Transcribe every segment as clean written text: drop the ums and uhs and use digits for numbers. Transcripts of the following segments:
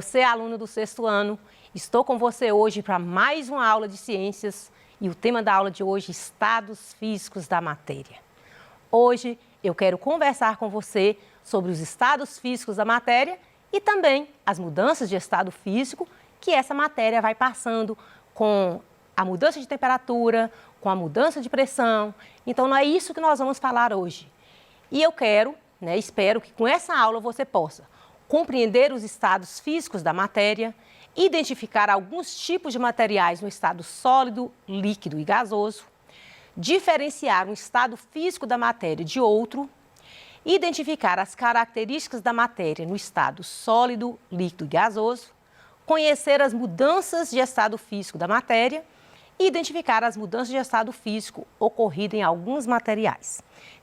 você, aluno do 6º ano. Estou com você hoje para mais uma aula de ciências e o tema da aula de hoje, estados físicos da matéria. Hoje eu quero conversar com você sobre os estados físicos da matéria e também as mudanças de estado físico que essa matéria vai passando com a mudança de temperatura, com a mudança de pressão. Então, não é isso que nós vamos falar hoje. E eu quero, espero que com essa aula você possa compreender os estados físicos da matéria, identificar alguns tipos de materiais no estado sólido, líquido e gasoso, diferenciar um estado físico da matéria de outro, identificar as características da matéria no estado sólido, líquido e gasoso, conhecer as mudanças de estado físico da matéria e identificar as mudanças de estado físico ocorridas em alguns materiais.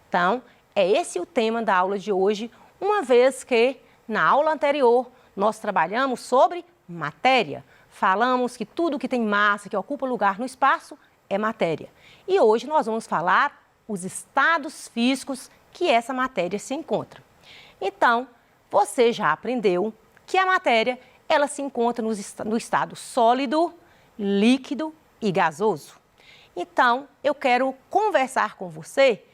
Então, é esse o tema da aula de hoje, uma vez que na aula anterior nós trabalhamos sobre matéria. Falamos que tudo que tem massa, que ocupa lugar no espaço, é matéria. E hoje nós vamos falar os estados físicos que essa matéria se encontra. Então, você já aprendeu que a matéria ela se encontra no estado sólido, líquido e gasoso. Então, eu quero conversar com você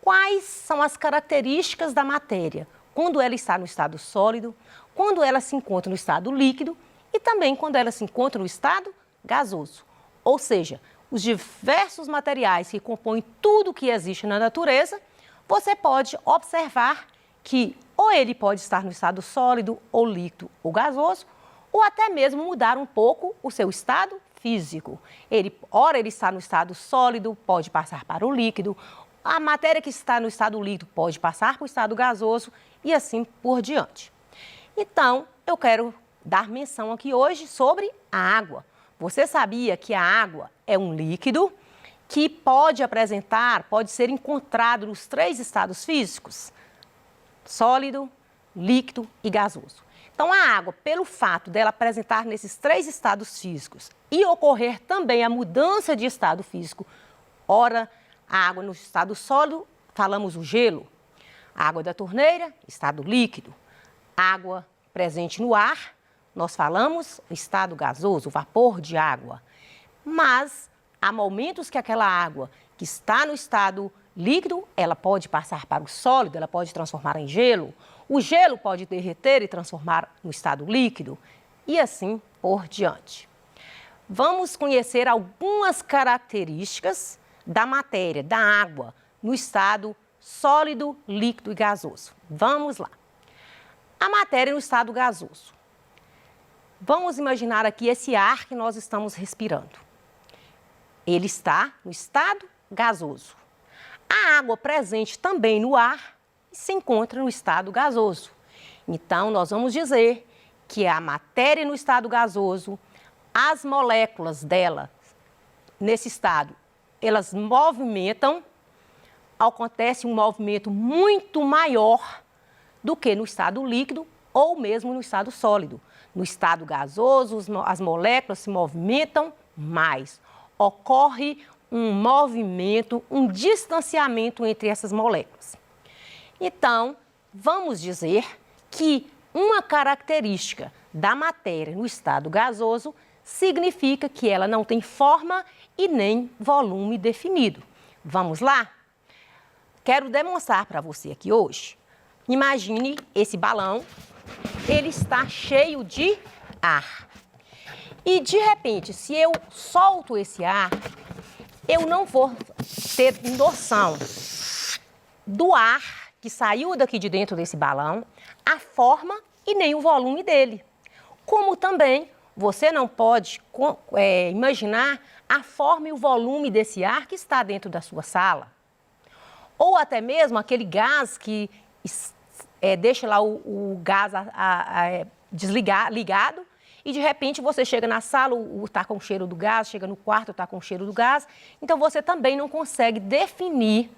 quais são as características da matéria quando ela está no estado sólido, quando ela se encontra no estado líquido e também quando ela se encontra no estado gasoso. Ou seja, os diversos materiais que compõem tudo que existe na natureza, você pode observar que ou ele pode estar no estado sólido, ou líquido, ou gasoso, ou até mesmo mudar um pouco o seu estado físico. Ora ele está no estado sólido, pode passar para o líquido, a matéria que está no estado líquido pode passar para o estado gasoso e assim por diante. Então, eu quero dar menção aqui hoje sobre a água. Você sabia que a água é um líquido que pode ser encontrado nos 3 estados físicos? Sólido, líquido e gasoso. Então, a água, pelo fato dela apresentar nesses 3 estados físicos e ocorrer também a mudança de estado físico, ora, a água no estado sólido, falamos o gelo. A água da torneira, estado líquido. Água presente no ar, nós falamos estado gasoso, vapor de água. Mas há momentos que aquela água que está no estado líquido, ela pode passar para o sólido, ela pode transformar em gelo. O gelo pode derreter e transformar no estado líquido e assim por diante. Vamos conhecer algumas características da matéria, da água, no estado sólido, líquido e gasoso. Vamos lá. A matéria no estado gasoso. Vamos imaginar aqui esse ar que nós estamos respirando. Ele está no estado gasoso. A água presente também no ar se encontra no estado gasoso. Então, nós vamos dizer que a matéria no estado gasoso, as moléculas dela, nesse estado, elas movimentam, acontece um movimento muito maior do que no estado líquido ou mesmo no estado sólido. No estado gasoso, as moléculas se movimentam mais. Ocorre um movimento, um distanciamento entre essas moléculas. Então, vamos dizer que uma característica da matéria no estado gasoso significa que ela não tem forma e nem volume definido. Vamos lá? Quero demonstrar para você aqui hoje. Imagine esse balão, ele está cheio de ar. E de repente, se eu solto esse ar, eu não vou ter noção do ar que saiu daqui de dentro desse balão, a forma e nem o volume dele. Como também você não pode imaginar a forma e o volume desse ar que está dentro da sua sala. Ou até mesmo aquele gás que deixa lá o gás ligado e de repente você chega na sala, está com o cheiro do gás, chega no quarto, está com o cheiro do gás. Então você também não consegue definir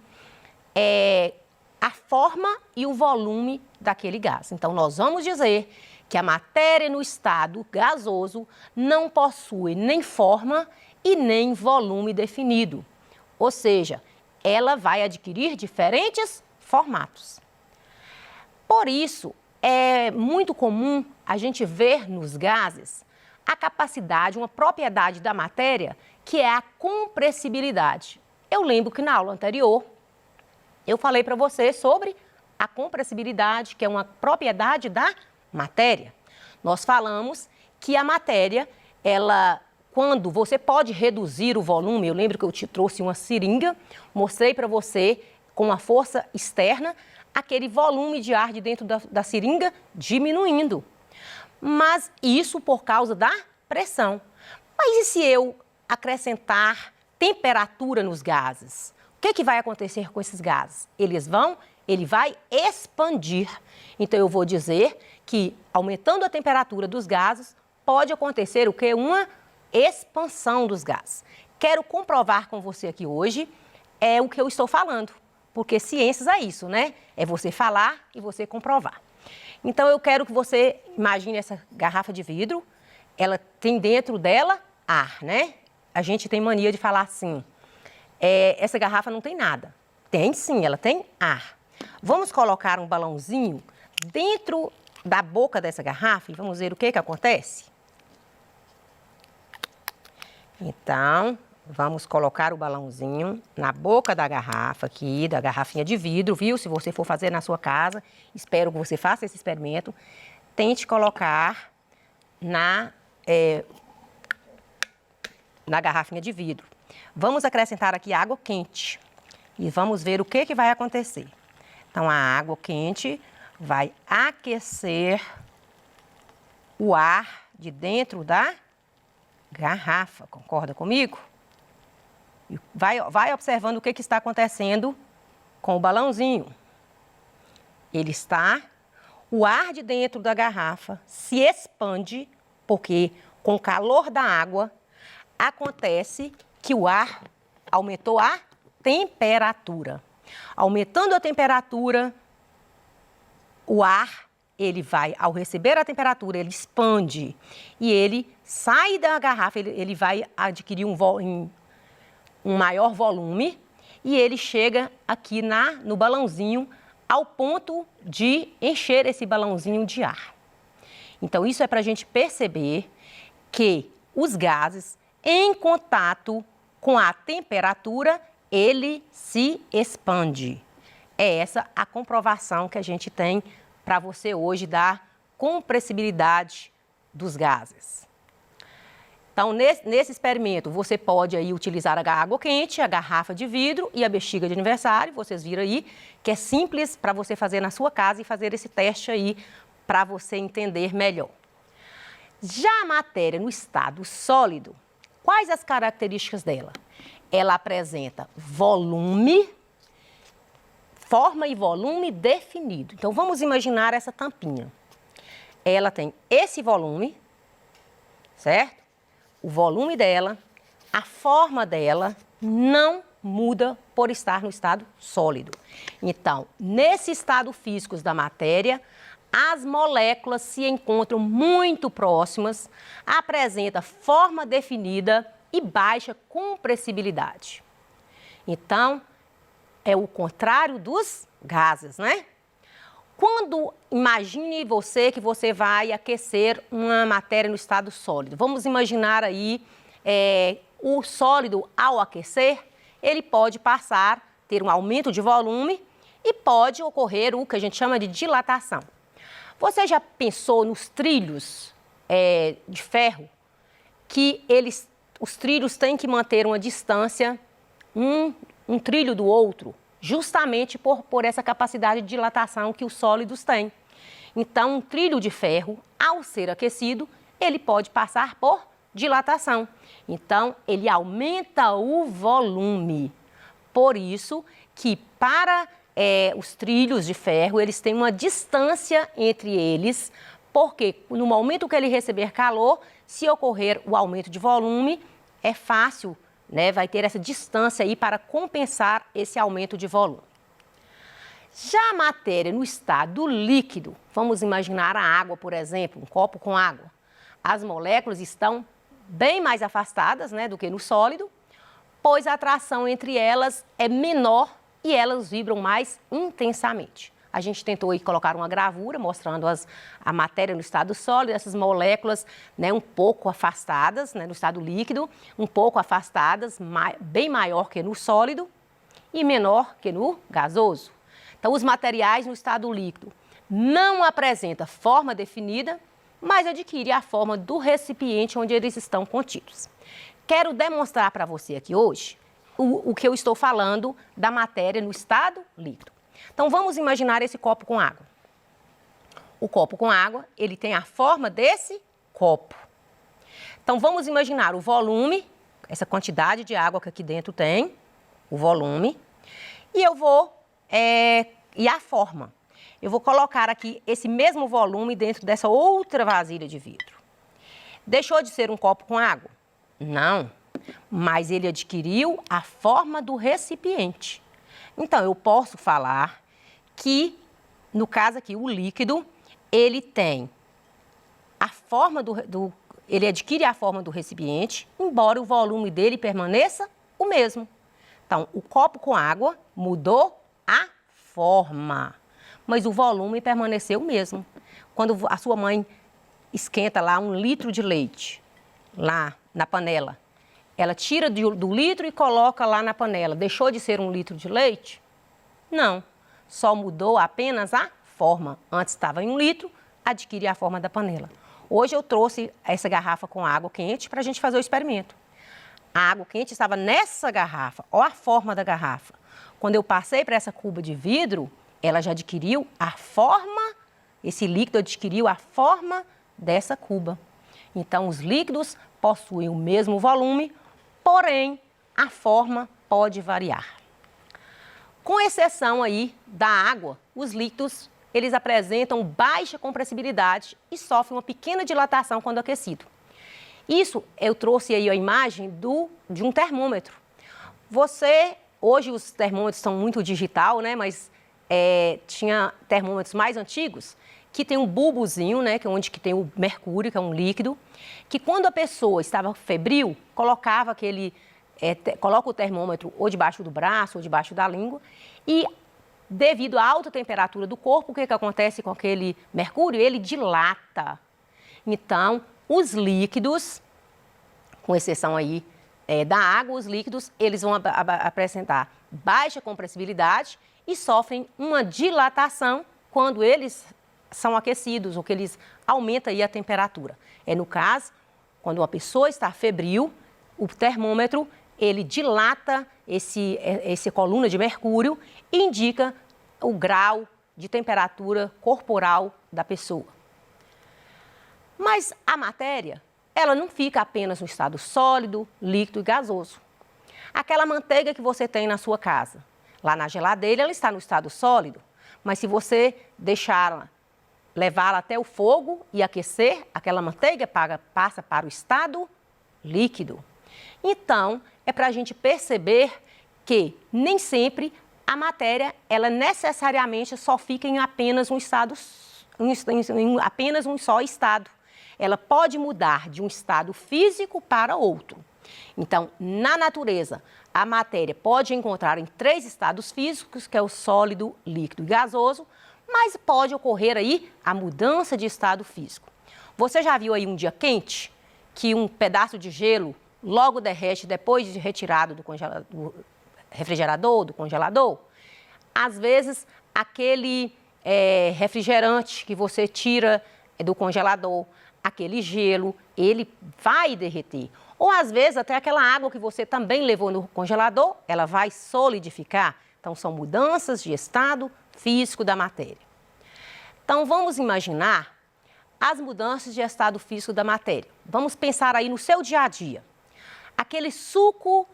a forma e o volume daquele gás. Então nós vamos dizer que a matéria no estado gasoso não possui nem forma e nem volume definido. Ou seja, ela vai adquirir diferentes formatos. Por isso, é muito comum a gente vê nos gases a capacidade, uma propriedade da matéria, que é a compressibilidade. Eu lembro que na aula anterior, eu falei para você sobre a compressibilidade, que é uma propriedade da matéria. Nós falamos que a matéria, quando você pode reduzir o volume, eu lembro que eu te trouxe uma seringa, mostrei para você com uma força externa, aquele volume de ar de dentro da seringa diminuindo. Mas isso por causa da pressão. Mas e se eu acrescentar temperatura nos gases? O que vai acontecer com esses gases? Ele vai expandir. Então eu vou dizer que aumentando a temperatura dos gases, pode acontecer o quê? Uma expansão dos gases. Quero comprovar com você aqui hoje o que eu estou falando, porque ciências é isso, né? É você falar e você comprovar. Então eu quero que você imagine essa garrafa de vidro, ela tem dentro dela ar, né? A gente tem mania de falar assim, essa garrafa não tem nada. Tem sim, ela tem ar. Vamos colocar um balãozinho dentro da boca dessa garrafa e vamos ver o que acontece? Então, vamos colocar o balãozinho na boca da garrafa aqui, da garrafinha de vidro, viu? Se você for fazer na sua casa, espero que você faça esse experimento. Tente colocar na garrafinha de vidro. Vamos acrescentar aqui água quente e vamos ver o que vai acontecer. Então, a água quente vai aquecer o ar de dentro da garrafa, concorda comigo? Vai observando o que está acontecendo com o balãozinho. O ar de dentro da garrafa se expande, porque com o calor da água, acontece que o ar aumentou a temperatura. Aumentando a temperatura, o ar, ao receber a temperatura, ele expande e ele sai da garrafa, ele vai adquirir um maior volume e ele chega aqui no balãozinho ao ponto de encher esse balãozinho de ar. Então, isso é para a gente perceber que os gases, em contato com a temperatura, ele se expande. É essa a comprovação que a gente tem para você hoje da compressibilidade dos gases. Então, nesse experimento, você pode aí utilizar a água quente, a garrafa de vidro e a bexiga de aniversário. Vocês viram aí que é simples para você fazer na sua casa e fazer esse teste aí para você entender melhor. Já a matéria no estado sólido, quais as características dela? Ela apresenta volume, forma e volume definido. Então, vamos imaginar essa tampinha. Ela tem esse volume, certo? O volume dela, a forma dela não muda por estar no estado sólido. Então, nesse estado físico da matéria, as moléculas se encontram muito próximas, apresenta forma definida e baixa compressibilidade. Então, é o contrário dos gases, né? Imagine que você vai aquecer uma matéria no estado sólido. Vamos imaginar aí o sólido, ao aquecer, ele pode ter um aumento de volume e pode ocorrer o que a gente chama de dilatação. Você já pensou nos trilhos de ferro? Que os trilhos têm que manter uma distância, um trilho do outro, justamente por essa capacidade de dilatação que os sólidos têm. Então, um trilho de ferro, ao ser aquecido, ele pode passar por dilatação. Então, ele aumenta o volume. Por isso que para os trilhos de ferro, eles têm uma distância entre eles, porque no momento que ele receber calor, se ocorrer o aumento de volume, é fácil, né? Vai ter essa distância aí para compensar esse aumento de volume. Já a matéria no estado líquido, vamos imaginar a água, por exemplo, um copo com água. As moléculas estão bem mais afastadas, né, do que no sólido, pois a atração entre elas é menor e elas vibram mais intensamente. a gente tentou aí colocar uma gravura mostrando a matéria no estado sólido, essas moléculas, né, um pouco afastadas, né, no estado líquido, um pouco afastadas, bem maior que no sólido e menor que no gasoso. Então, os materiais no estado líquido não apresentam forma definida, mas adquirem a forma do recipiente onde eles estão contidos. Quero demonstrar para você aqui hoje o que eu estou falando da matéria no estado líquido. Então, vamos imaginar esse copo com água. O copo com água, ele tem a forma desse copo. Então, vamos imaginar o volume, essa quantidade de água que aqui dentro tem, o volume, e eu vou, e a forma. Eu vou colocar aqui esse mesmo volume dentro dessa outra vasilha de vidro. Deixou de ser um copo com água? Não, mas ele adquiriu a forma do recipiente. Então, eu posso falar que, no caso aqui, o líquido, ele tem a forma ele adquire a forma do recipiente, embora o volume dele permaneça o mesmo. Então, o copo com água mudou a forma, mas o volume permaneceu o mesmo. Quando a sua mãe esquenta lá 1 litro de leite, lá na panela, ela tira do litro e coloca lá na panela. Deixou de ser 1 litro de leite? Não, só mudou apenas a forma. Antes estava em 1 litro, adquire a forma da panela. Hoje eu trouxe essa garrafa com água quente para a gente fazer o experimento. A água quente estava nessa garrafa, olha a forma da garrafa. Quando eu passei para essa cuba de vidro, ela já adquiriu a forma, esse líquido adquiriu a forma dessa cuba. Então, os líquidos possuem o mesmo volume, porém, a forma pode variar. Com exceção aí da água, os líquidos, eles apresentam baixa compressibilidade e sofrem uma pequena dilatação quando aquecido. Isso, eu trouxe aí a imagem de um termômetro. Hoje os termômetros são muito digital, né, mas tinha termômetros mais antigos que tem um bulbozinho, né, onde tem o mercúrio, que é um líquido, que quando a pessoa estava febril, coloca o termômetro ou debaixo do braço ou debaixo da língua e, devido à alta temperatura do corpo, o que acontece com aquele mercúrio? Ele dilata. Então, os líquidos, com exceção aí da água, os líquidos, eles vão apresentar baixa compressibilidade e sofrem uma dilatação quando eles são aquecidos ou que eles aumentam aí a temperatura. No caso, quando uma pessoa está febril, o termômetro, ele dilata essa coluna de mercúrio e indica o grau de temperatura corporal da pessoa. Mas a matéria, ela não fica apenas no estado sólido, líquido e gasoso. Aquela manteiga que você tem na sua casa, lá na geladeira, ela está no estado sólido, mas se você levá-la até o fogo e aquecer, aquela manteiga passa para o estado líquido. Então, é para a gente perceber que nem sempre a matéria, ela necessariamente só fica em apenas um estado, em apenas um só estado. Ela pode mudar de um estado físico para outro. Então, na natureza, a matéria pode encontrar em 3 estados físicos, que é o sólido, líquido e gasoso, mas pode ocorrer aí a mudança de estado físico. Você já viu aí um dia quente que um pedaço de gelo logo derrete depois de retirado do refrigerador, do congelador? Às vezes, aquele refrigerante que você tira do congelador, aquele gelo, ele vai derreter. Ou às vezes até aquela água que você também levou no congelador, ela vai solidificar. Então, são mudanças de estado físico da matéria. Então, vamos imaginar as mudanças de estado físico da matéria. Vamos pensar aí no seu dia a dia. Aquele suco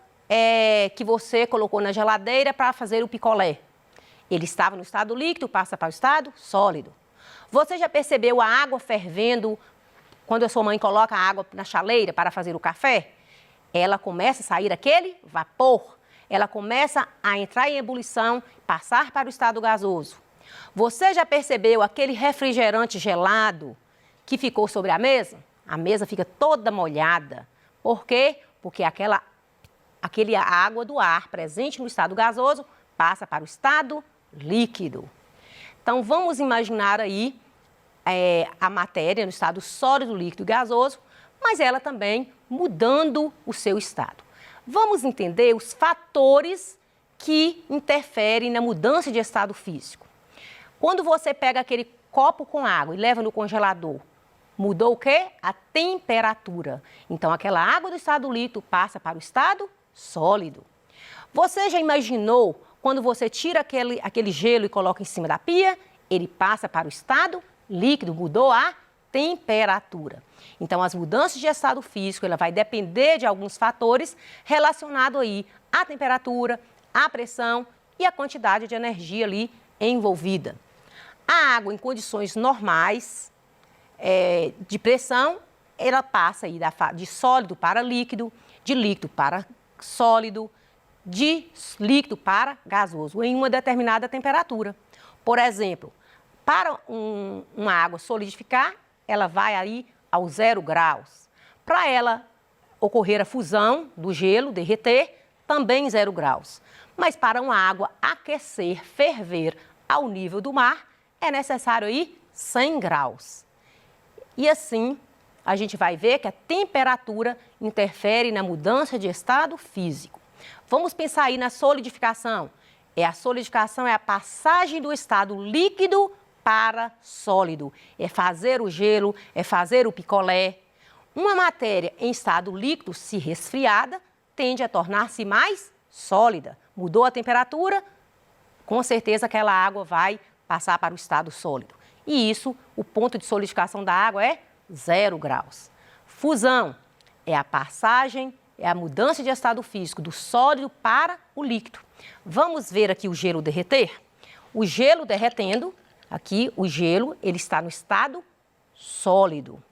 que você colocou na geladeira para fazer o picolé. Ele estava no estado líquido, passa para o estado sólido. Você já percebeu a água fervendo quando a sua mãe coloca a água na chaleira para fazer o café? Ela começa a sair aquele vapor. Ela começa a entrar em ebulição, passar para o estado gasoso. Você já percebeu aquele refrigerante gelado que ficou sobre a mesa? A mesa fica toda molhada. Por quê? Porque aquela água do ar presente no estado gasoso passa para o estado líquido. Então, vamos imaginar aí a matéria no estado sólido, líquido e gasoso, mas ela também mudando o seu estado. Vamos entender os fatores que interferem na mudança de estado físico. Quando você pega aquele copo com água e leva no congelador, mudou o quê? A temperatura. Então, aquela água do estado líquido passa para o estado sólido. Você já imaginou quando você tira aquele gelo e coloca em cima da pia, ele passa para o estado líquido, mudou a temperatura. Então, as mudanças de estado físico, ela vai depender de alguns fatores relacionados aí à temperatura, à pressão e à quantidade de energia ali envolvida. A água em condições normais de pressão, ela passa aí de sólido para líquido, de líquido para sólido, de líquido para gasoso, em uma determinada temperatura. Por exemplo, para uma água solidificar, ela vai aí aos 0 graus. Para ela ocorrer a fusão do gelo, derreter, também 0 graus. Mas para uma água aquecer, ferver ao nível do mar, é necessário aí 100 graus. E assim, a gente vai ver que a temperatura interfere na mudança de estado físico. Vamos pensar aí na solidificação. A solidificação é a passagem do estado líquido para sólido. É fazer o gelo, é fazer o picolé. Uma matéria em estado líquido, se resfriada, tende a tornar-se mais sólida. Mudou a temperatura, com certeza aquela água vai passar para o estado sólido. E isso, o ponto de solidificação da água é 0 graus. Fusão é a passagem, é a mudança de estado físico do sólido para o líquido. Vamos ver aqui o gelo derreter? O gelo derretendo, aqui o gelo, ele está no estado sólido.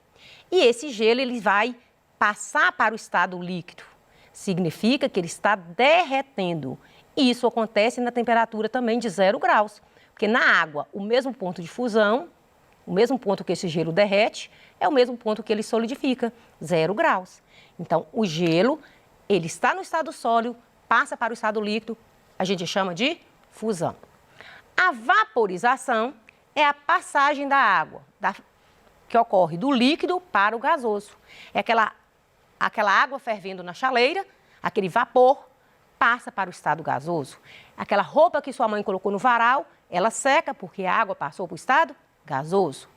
E esse gelo, ele vai passar para o estado líquido. Significa que ele está derretendo. E isso acontece na temperatura também de 0 graus. Porque na água, o mesmo ponto de fusão, o mesmo ponto que esse gelo derrete, é o mesmo ponto que ele solidifica, 0 graus. Então, o gelo, ele está no estado sólido, passa para o estado líquido, a gente chama de fusão. A vaporização é a passagem da água, que ocorre do líquido para o gasoso. É aquela água fervendo na chaleira, aquele vapor, passa para o estado gasoso. Aquela roupa que sua mãe colocou no varal, ela seca porque a água passou para o estado gasoso.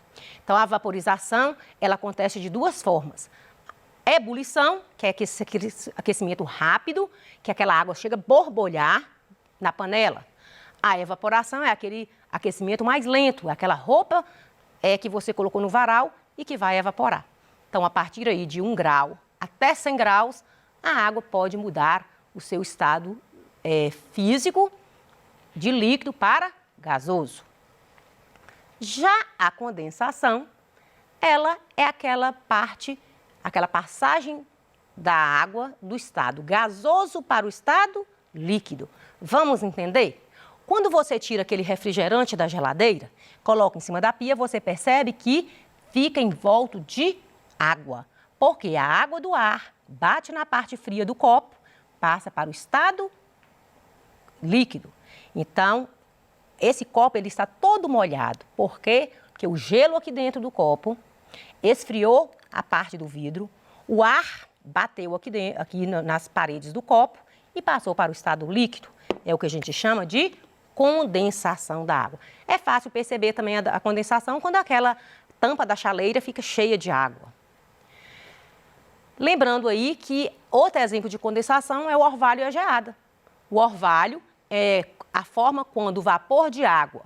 Então, a vaporização, ela acontece de duas formas. Ebulição, que é aquele aquecimento rápido, que aquela água chega a borbulhar na panela. A evaporação é aquele aquecimento mais lento, aquela roupa que você colocou no varal e que vai evaporar. Então, a partir aí de 1 grau até 100 graus, a água pode mudar o seu estado físico de líquido para gasoso. Já a condensação, ela é aquela passagem da água do estado gasoso para o estado líquido. Vamos entender? Quando você tira aquele refrigerante da geladeira, coloca em cima da pia, você percebe que fica envolto de água. Porque a água do ar bate na parte fria do copo, passa para o estado líquido. Então, esse copo ele está todo molhado. Por quê? Porque o gelo aqui dentro do copo esfriou a parte do vidro, o ar bateu aqui nas paredes do copo e passou para o estado líquido. É o que a gente chama de condensação da água. É fácil perceber também a condensação quando aquela tampa da chaleira fica cheia de água. Lembrando aí que outro exemplo de condensação é o orvalho e a geada. O orvalho é a forma quando o vapor de água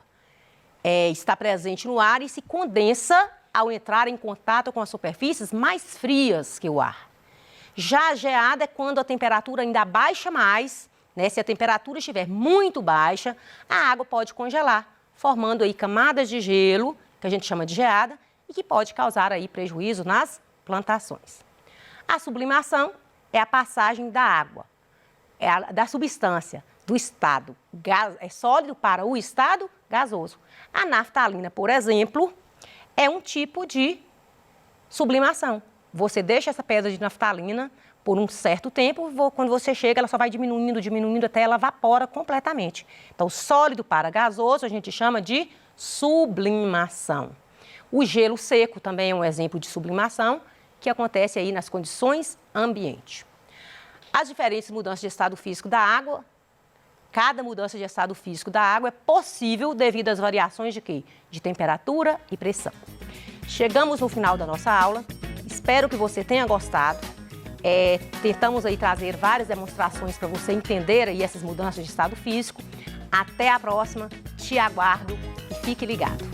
está presente no ar e se condensa ao entrar em contato com as superfícies mais frias que o ar. Já a geada é quando a temperatura ainda baixa mais, né? Se a temperatura estiver muito baixa, a água pode congelar, formando aí camadas de gelo, que a gente chama de geada, e que pode causar aí prejuízo nas plantações. A sublimação é a passagem da água, da substância, do estado sólido para o estado gasoso. A naftalina, por exemplo, é um tipo de sublimação. Você deixa essa pedra de naftalina por um certo tempo, quando você chega, ela só vai diminuindo, diminuindo, até ela evapora completamente. Então, sólido para gasoso, a gente chama de sublimação. O gelo seco também é um exemplo de sublimação, que acontece aí nas condições ambiente. As diferentes mudanças de estado físico da água, cada mudança de estado físico da água é possível devido às variações de quê? De temperatura e pressão. Chegamos no final da nossa aula, espero que você tenha gostado. Tentamos aí trazer várias demonstrações para você entender aí essas mudanças de estado físico. Até a próxima, te aguardo e fique ligado.